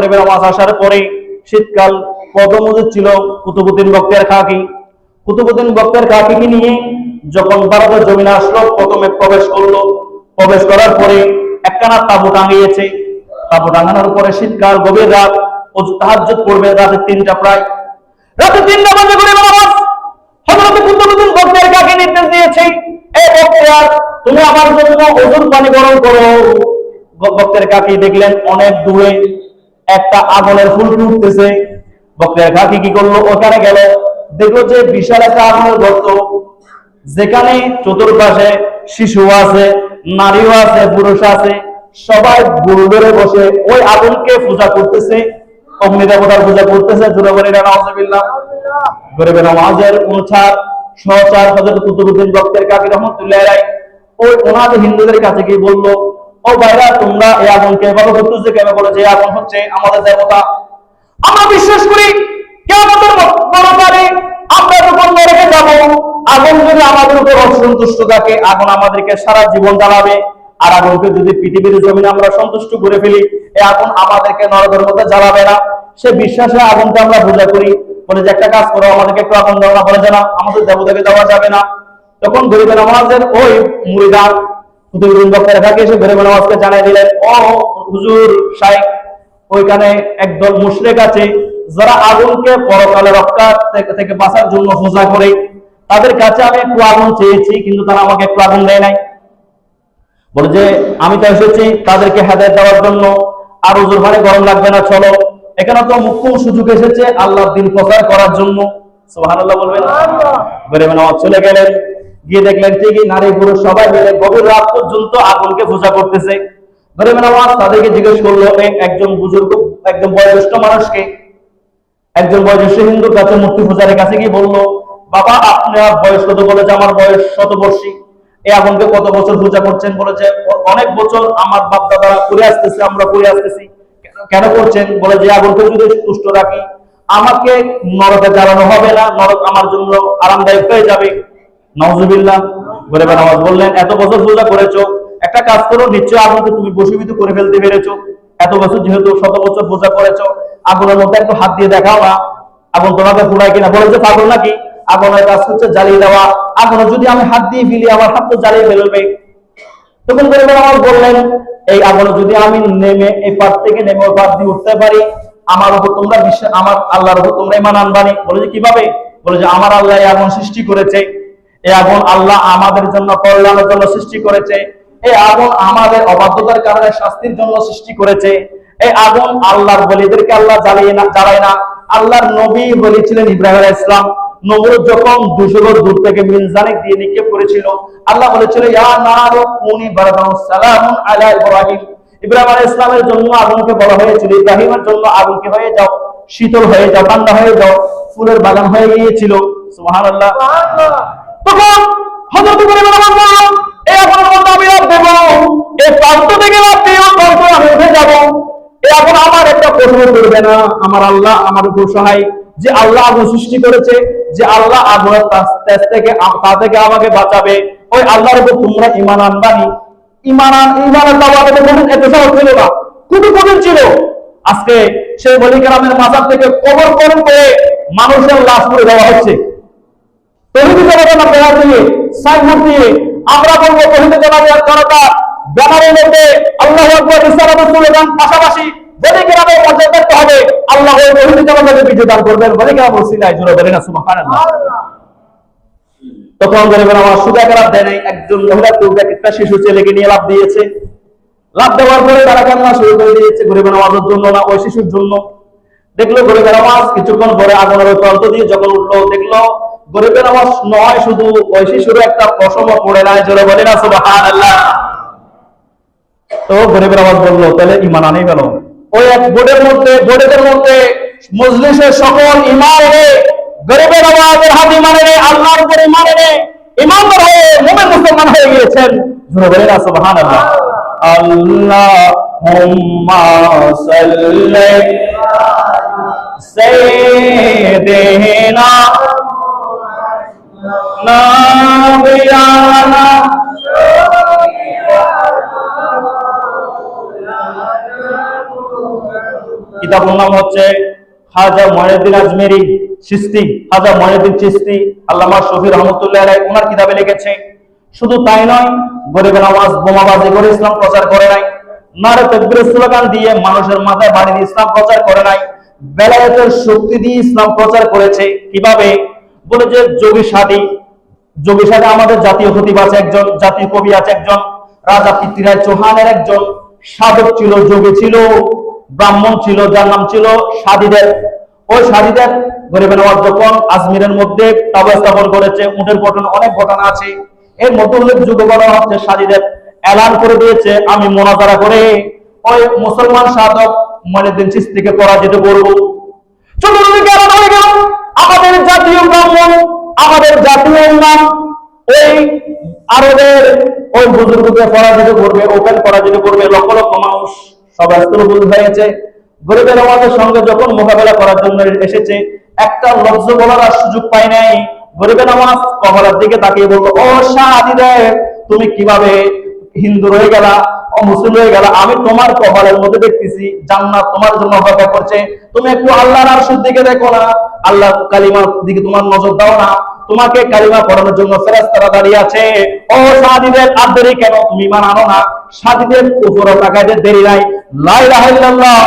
গরিবের নামাজ আসার পরে শীতকাল প্রথম উচিত ছিল কুতুবুদ্দিন বক্তের খাকি। কুতুবুদ্দিন বক্তের খাকিকে নিয়ে যখন ভারতের জমিনে আসলো, প্রথমে প্রবেশ করলো। প্রবেশ করার পরে একখানা তাঁবু টাঙিয়েছে। তাঁবু টাঙানোর পরে শীতকাল, গভীর রাত, তাহাজ্জুদ পড়বে রাতে 3টা, প্রায় রাতে 3টা বাজে গরিবের নামাজ। হযরত কুতুবুদ্দিন বক্তের খাকি নির্দেশ দিয়েছে, এই বক্তিয়ার তুমি আমার জন্য ওযুর পানি গরম করো। বক্তের খাকি দেখলেন অনেক দূরে একটা আগুনের ফুলকি উঠতেছে। বক্তের খাকি কি করলো, ওখানে গেল, দেখলো যে বিশাল একটা আগুনের গর্ত, যেখানে চতুর্পাশে শিশু আছে, নারীও আছে, পুরুষ আছে, সবাই গুরু ধরে বসে ওই আগুনকে পূজা করতেছে, অগ্নি দেবতার পূজা করতেছে। জোরে বলি না নাউজুবিল্লাহ। গরিবের নামাজের অনুসার সহচার হযরত কুতুবুদ্দিন বক্তের খাকি রহমাতুল্লাহ আলাইহি ওই ওনাদের হিন্দুদের কাছে গিয়ে বললো, ও ভাইরা, তোমরা এই আগুনকে এভাবে করতেছো কেন? বলে যে আগুন হচ্ছে আমাদের দেবতা, আমরা বিশ্বাস করি কিয়ামতের পরে আমরা যখন নরকে যাব, আগুন যদি আমাদের উপর অসন্তুষ্ট থাকে, আগুন আমাদেরকে সারা জীবন জ্বালাবে। আর আগুনকে যদি পৃথিবীর জমিনে আমরা সন্তুষ্ট করে ফেলি, এই আগুন আমাদেরকে নরকের মধ্যে জ্বালাবে না। সে বিশ্বাসে আগুনকে আমরা পূজা করি। বলে যে একটা কাজ করো, আমাদেরকে একটু আগুন দাও না। বলে যে না, আমাদের দেবতাকে দেওয়া যাবে না। তখন গরিবের নামাজের ওই মুরিদান কুতুবুদ্দিন বক্তের খাকি এসে গরিবের নামাজকে জানিয়ে দিলেন, ও হুজুর শাইখ, ওইখানে একদল মুশরিক আছে যারা আগুনকে পরকালে রক্ষা থেকে বাঁচার জন্য পূজা করে। তাদের কাছে আমি একটু আগুন চেয়েছি, কিন্তু তারা আমাকে একটু আগুন দেয় নাই। বলে যে আমি তো এসেছি তাদেরকে হেদায়েত দেওয়ার জন্য, আর ওযুর পানি গরম লাগবে না, চলো। এখানে তো মুখ্য সুযোগ এসেছে আল্লাহর দ্বীন প্রচার করার জন্য। সুবহানাল্লাহ বলবেন। গরিবের নামাজ চলে গেলেন, গিয়ে দেখলেন ঠিকই নারী পুরুষ সবাই মিলে গভীর রাত পর্যন্ত আগুনকে পূজা করতেছে। গরিবের নামাজ তাদেরকে জিজ্ঞেস করলো, একজন বুজুর্গ, একজন বয়োজ্যেষ্ঠ মানুষকে, একজন বয়োজ্যেষ্ঠ হিন্দুর কাছে, মূর্তি পূজারের কাছে গিয়ে বললো, বাবা আপনার বয়স কত? বলে যে আমার বয়স শতবর্ষী। এই আগুনকে কত বছর পূজা করছেন? বলে যে অনেক বছর, আমার বাপ দাদারা করে আসতেছে, আমরা করে আসতেছি। কেন করছেন? বলে যে আগুনকে যদি তুষ্ট রাখি, আমাকে নরকে জ্বালানো হবে না, নরক আমার জন্য আরামদায়ক হয়ে যাবে। নাউজুবিল্লাহ। গরিবের নামাজ বললেন, এত বছর পূজা করেছো, একটা কাজ করো, নিশ্চয় আগুনকে তুমি বশীভূত করে ফেলতে পেরেছো। এত বছর যেহেতু, শত বছর পূজা করেছো, আগুনের মধ্যে একটু হাত দিয়ে দেখাও না, আগুন তোমাকে পুরায় কিনা। বলে যে পাগল নাকি, আগুনের কাজ হচ্ছে জ্বালিয়ে দেওয়া, আগুনে যদি আমি হাত দিয়ে ফেলি, আমার হাত তো জ্বালিয়ে ফেলবে। তখন গরিবের নামাজ বললেন, এই আগুনে যদি আমি নেমে এই পার থেকে নেমে ওই পার দিয়ে উঠতে পারি, আমার উপর তোমরা বিশ্বাস, আমার আল্লাহর উপর তোমরা ঈমান আনবানি। বলে যে কিভাবে? বলে যে আমার আল্লাহ এই আগুন সৃষ্টি করেছে, এই আগুন আল্লাহ আমাদের জন্য কল্যাণের জন্য সৃষ্টি করেছে, এই আগুন আমাদের অবাধ্যতার কারণে শাস্তির জন্য সৃষ্টি করেছে। এই আগুন আল্লাহর বলিদেরকে আল্লাহ জ্বালায় না। আল্লাহর নবী বলেছিলেন ইব্রাহিম আলাইহিস সালাম, নমরুদ যখন 200 গজ দূর থেকে মিনজানিক দিয়ে নিক্ষেপ করেছিল, আল্লাহ বলেছিল, ইয়া নারু কুনি বারদান সালামুন আলা ইব্রাহিম। ইব্রাহিম আলাইহিস সালামের জন্য আগুনকে বলা হয়েছিল, ইব্রাহিমের জন্য আগুনকে হয়ে যাও, শীতল হয়ে যাও, ঠান্ডা হয়ে যাও, ফুলের বাগান হয়ে গিয়েছিল। সুবহানাল্লাহ। তখন হযরত ইব্রাহিম আলাইহিস সালাম, এই আগুনের মধ্যে আমি লাফ দেব, এই প্রান্ত থেকে লাফ দিয়ে প্রান্ত আমি উঠে যাব, এই আগুন আমার একটা প্রশ্ন করবে না। আমার আল্লাহ আমার উপর সহায়, যে আল্লাহ আগুন সৃষ্টি করেছে, যে আল্লাহ আগুনের তেজ থেকে তা থেকে আমাকে বাঁচাবে, ওই আল্লাহর উপর তোমরা ঈমান আনবানি। ঈমানের দাওয়াত এত সহজ ছিল না, খুবই কঠিন ছিল। আজকে সেই ওলি কেরামের মাজার থেকে কবর খনন করে মানুষের লাশ করে দেওয়া হচ্ছে। তৌহিদি জনতা ব্যানার দিয়ে, সাইনবোর্ড দিয়ে আমরা বলবো তৌহিদি জনতা ব্যানারের মধ্যে আল্লাহু আকবার রিসালাতুল স্লোগান, পাশাপাশি ওলি কেরামের মর্যাদা দেখতে হবে। আল্লাহ ওই তৌহিদি জনতাকে বিজয় দান করবেন। ওলি কেরাম ওসিলায় জোরে বলেন না সুবহানাল্লাহ। তখন গরিবের আমার সুদা খারাপ দেয় নাই, একজন মহিলা একটা শিশু ছেলেকে নিয়ে লাভ দিয়েছে। লাভ দেওয়ার পরে তারা কান্না শুরু করে দিয়েছে, গরিবের নামাজের জন্য না, ওই শিশুর জন্য। দেখলো গরিবের নামাজ কিছুক্ষণ পরে আগুনের তন্ত দিয়ে যখন উঠলো, দেখলো গরিবের নামাজ নয়, শুধু ওই শিশুর একটা পশম পড়ে নাই। জোরে বলে না সুবহানাল্লাহ। তো গরিবের নামাজ বললো, তাহলে ঈমান আনেই গেল। ওই এক বোর্ডের মধ্যে মজলিসের সকল ইমাম গরিবের নামাজের হাত ঈমানে নেই, আল্লাহর উপর ঈমানে নেই, ঈমানদার হয়ে মুমিন মুসলমান হয়ে গিয়েছেন। জোরে বলে না সুবহানাল্লাহ। আল্লাহুম্মা সাল্লি সাইয়্যিদিনা নাবিয়ানা কিতাবের নাম হচ্ছে খাজা মঈনুদ্দিন আজমেরি চিশতি, খাজা মঈনুদ্দিন চিশতি, আল্লামা শফি রহমতুল্লাহ আলাইহি ওনার কিতাবে লিখেছে। শুধু তাই নয়, গরিবের নামাজ বোমাবাজি করে ইসলাম প্রচার করে নাই, নারে তাকবীরের স্লোগান দিয়ে মানুষের মাথায় বাড়ি দিয়ে ইসলাম প্রচার করে নাই, বেলায়েতের শক্তি দিয়ে ইসলাম প্রচার করেছে। কিভাবে? বলে যে যোগী সাধী আমাদের জাতীয় খতিব আছে একজন, জাতীয় কবি আছে একজন, রাজা পৃথ্বীরাজ চৌহানের একজন সাধক ছিল, যোগী ছিল, ব্রাহ্মণ ছিল, যার নাম ছিল সাধীদেব। ওই সাধীদেব গরিবের নওয়াজ যখন আজমিরের মধ্যে তাবু স্থাপন করেছে, উটের ঘটনা অনেক ঘটনা আছে, এর মধ্যে উল্লেখযোগ্য ঘটনা হচ্ছে সাধীদেব এলান করে দিয়েছে আমি মোনাজারা করে ওই মুসলমান সাধক মঈনুদ্দিন চিশতিকে পরাজিত করব। চতুর্দিকে আলাদা হয়ে গেল আমাদের জাতীয় ব্রাহ্মণ, আমাদের জাতীয় ইমাম ওই আরবের ওই বুজুর্গকে পরাজিত করবে, ওপেন পরাজিত করবে, লক্ষ লক্ষ মানুষ সব আস্তুল হয়েছে। গরিবের আমাদের সঙ্গে যখন মোকাবেলা করার জন্য এসেছে, একটা লজ্জ বলার সুযোগ পায় নাই। গরিবের নামাজ কবরের দিকে তাকিয়ে বলল, ও সাধীদেব, তুমি কিভাবে হিন্দু রয়ে গেলা, অমুসলিম হয়ে গেলা? আমি তোমার কবরের মধ্যে দেখতেছি জান্নাত তোমার জন্য অপেক্ষা করছে, তুমি একটু আল্লাহর আরশের দিকে দেখো না, আল্লাহ কালিমার দিকে তোমার নজর দাও না, তোমাকে কালিমা পড়ানোর জন্য ফেরেশতারা দাঁড়িয়ে আছে। ও সাধীদের আর দেরি কেন, তুমি ঈমান আনো না? সাধীদের উপরে তাকাইতে দেরি নাই, লা ইলাহা ইল্লাল্লাহ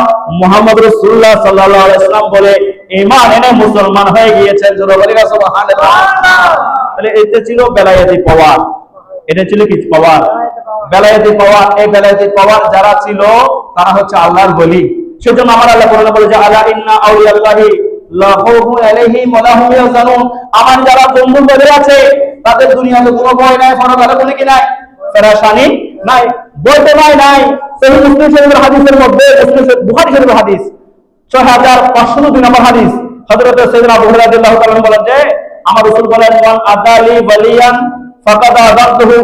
মুহাম্মদ রাসূলুল্লাহ সাল্লাল্লাহু আলাইহি ওয়াসাল্লাম বলে ঈমান এনে মুসলমান হয়ে গিয়েছেন। জোরে বলি না সুবহানাল্লাহ। তাহলে এটা ছিল বেলায়েতি পাওয়ার, এটা ছিল কি পাওয়ার? বেলায়েতি পাওয়ার। এই বেলায়েতি পাওয়ার যারা ছিল তারা হচ্ছে আল্লাহর ওলি। সেজন্য আমার আল্লাহ কোরআনে বলে যে আলা ইন্না আউলিয়াল্লাহি লা খাউফুন আলাইহিম ওয়া লা হুম ইয়াহজানুন, আমার যারা বন্ধু বলে আছে তাদের দুনিয়াতে কোনো ভয় নাই, পরকালে কোনো কি নাই, পেরেশানি নাই, বলতে নাই। সহিহ মুসলিম শরীফের হাদিসের মধ্যে, মুসলিম বুখারী শরীফের হাদিস 6502 নম্বর হাদিস, হযরত সাইয়েদনা আবু হুরায়রা রাদিয়াল্লাহু তাআলা বলেন যে আমার রাসূল বলেন মান আদালি ওয়ালিয়ান ফাকাদ আযানতুহু,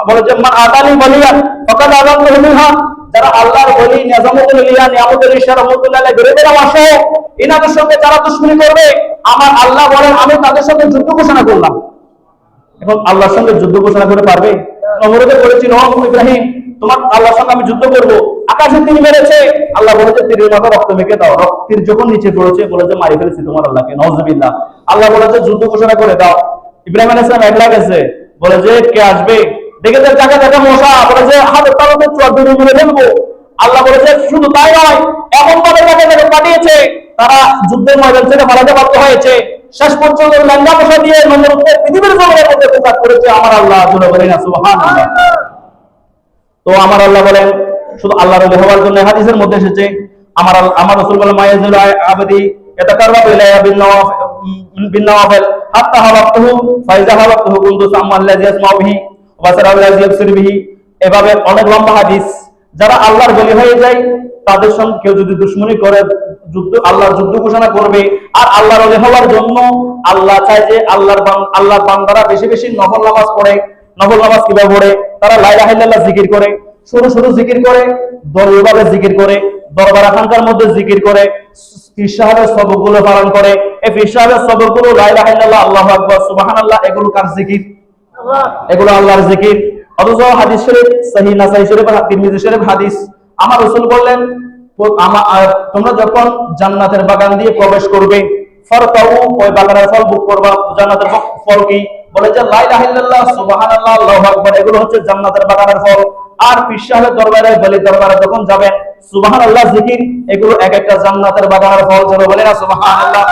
বলে যে মান আদালি ওয়ালিয়ান ফাকাদ আযানতুহু বিহা, যারা আল্লাহর ওলি নিয়ামতুল লিয়া নিয়ামতুল ইশারা রাহমাতুল্লাহ গরিবের আসে ইনাদের সঙ্গে যারা দুশমনি করবে, আমার আল্লাহ বলেন আমি তাদের সঙ্গে যুদ্ধ ঘোষণা করলাম। এখন আল্লাহর সঙ্গে যুদ্ধ ঘোষণা করে পারবে? নমরুদে বলেছিল ইব্রাহিম তোমার আল্লাহর সঙ্গে আমি যুদ্ধ করব, আকাশে তীর মেরেছে, আল্লাহ বলেছে তীরের মাথায় রক্ত মেখে দাও, তীর যখন নিচে পড়েছে বলেছে মারি ফেলেছি তোমার আল্লাহকে, নাউজুবিল্লাহ। আল্লাহ বলেছে যুদ্ধ ঘোষণা করে দাও, ইব্রাহিম আলাইহিস সালাম একলা গেছে, বলে যে কে আসবে, দেখে যে জায়গা জায়গা মশা, বলে যে হাতে তালুতে চুয়াদ্দুরি মেরে ফেলবো। আল্লাহ বলেছে শুধু তাই নয়, এমন ভাবে জায়গা জায়গা পাঠিয়েছে তারা যুদ্ধের ময়দান থেকে পালাতে বাধ্য হয়েছে, শেষ পর্যন্ত ল্যাংড়া মশা দিয়ে নমরুদকে পৃথিবীর জমিনের মধ্যে প্রকাশ করেছে আমার আল্লাহ। জোরে বলেন না সুবহানাল্লাহ। তো আমার আল্লাহ বলেন শুধু আল্লাহর ওলি হওয়ার জন্য হাদিসের মধ্যে এসেছে আমার রাসূল বলেন মায়াজুল আবদি ইয়াতাকাররাবু ইলাইয়া বিন নওয়াফিল হাত্তা হাওয়াতুহু ফাইজা হাওয়াতুহু কুনতু সামাল্লাযী ইয়াসমাউ বিহি ওয়া বাসারাল্লাযী ইয়াবসিরু বিহি। এভাবে অনেক লম্বা হাদিস। যারা আল্লাহর ওলি হয়ে যায় তাদের সঙ্গে কেউ যদি দুশমনি করে, আল্লাহর যুদ্ধ ঘোষণা করবে। আর আল্লাহর ওলি হওয়ার জন্য আল্লাহ চায় যে আল্লাহর বান্দারা বেশি বেশি নফল নামাজ পড়ে। নফল নামাজ কিভাবে পড়ে? তারা লা ইলাহা ইল্লাল্লাহ জিকির করে, শুরু শুরু জিকির করে, দরবারে জিকির করে, দরবার খানকার মধ্যে জিকির করে, পীর সাহেবের সবকগুলো পালন করে। এই পীর সাহেবের সবকগুলো লা ইলাহা ইল্লাল্লাহ, আল্লাহু আকবার, সুবহানাল্লাহ, এগুলো কার জিকির? এগুলো আল্লাহর জিকির। অথচ হাদিস শরীফ সহিহ নাসাই শরীফ আর তিরমিজি শরীফ হাদিস, আমার রাসূল বললেন তোমরা যখন জান্নাতের বাগান দিয়ে প্রবেশ করবে, ফারতাউ, ওই বাগানের ফল ভোগ করবা। জান্নাতের ফল কি? বলে যে লা ইলাহা ইল্লাল্লাহ, সুবহানাল্লাহ, আল্লাহু আকবার, এগুলো হচ্ছে জান্নাতের বাগানের ফল। আর পীর সাহেবের দরবারে, বলির দরবারে যখন যাবেন, সুবহানাল্লাহ জিকির, এগুলো এক একটা জান্নাতের বাগানের ফল। যেন বলে না সুবহানাল্লাহ।